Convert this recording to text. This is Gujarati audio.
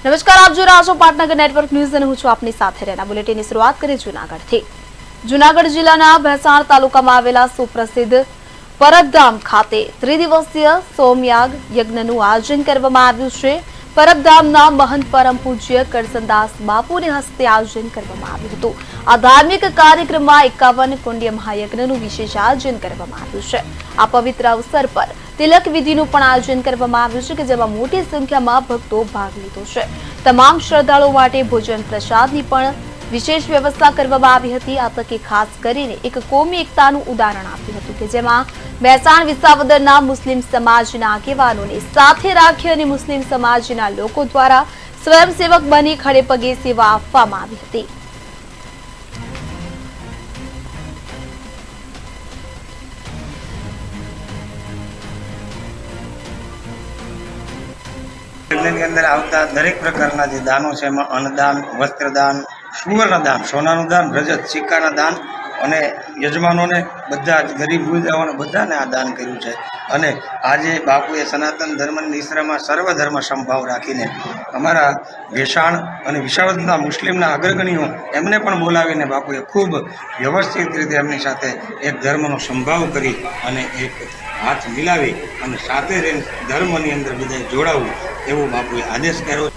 નમસ્કાર, આપ જોઈ રહ્યા છો પાટનગર નેટવર્ક ન્યૂઝ અને હું છું આપની સાથે રહેના બુલેટિનની શરૂઆત કરીએ જૂનાગઢથી। જૂનાગઢ જિલ્લાના ભેસાણ તાલુકામાં આવેલા સુપ્રસિદ્ધ પરબધામ ખાતે ત્રિદિવસીય સોમયાગ યજ્ઞનું આયોજન કરવામાં આવ્યું છે। પરબધામના મહંત પરમ પૂજ્ય કરસનદાસ બાપુને હસ્તે આયોજન કરવામાં આવ્યું હતું। આ ધાર્મિક કાર્યક્રમમાં 51 કુંડ્ય મહાયજ્ઞનું વિશેષ આયોજન કરવામાં આવ્યું છે। આ પવિત્ર અવસર પર તિલક વિધિનું પણ આયોજન કરવામાં આવ્યું છે કે જેમાં મોટી સંખ્યામાં ભક્તો ભાગ લીધો છે। તમામ શ્રદ્ધાળુઓ માટે ભોજન પ્રસાદની પણ વિશેષ વ્યવસ્થા કરવામાં આવી હતી। આ તકે ખાસ કરીને એક કોમી એકતાનું ઉદાહરણ આપ્યું હતું કે જેમાં ભેસાણ વિસાવદરના મુસ્લિમ સમાજના આગેવાનોને સાથે રાખી અને મુસ્લિમ સમાજના લોકો દ્વારા સ્વયંસેવક બની ખડે પગે સેવા આપવામાં આવી હતી। यज्ञ अंदर आवता दरेक प्रकारना जे दानो छे एमां अन्नदान, वस्त्रदान, सुवर्णदान, सोनानुं दान, रजत सिक्काना दान અને યજમાનોને બધા જ ગરીબ ગુજાઓને બધાને આ દાન કર્યું છે। અને આજે બાપુએ સનાતન ધર્મની નિશ્રામાં સર્વધર્મ સંભાવ રાખીને અમારા ભેસાણ અને વિસાવદરના મુસ્લિમના અગ્રગણીઓ એમને પણ બોલાવીને બાપુએ ખૂબ વ્યવસ્થિત રીતે એમની સાથે એક ધર્મનો સંભાવ કરી અને એક હાથ મિલાવી અને સાથે રહીને ધર્મની અંદર બધાએ જોડાવવું એવો બાપુએ આદેશ કર્યો।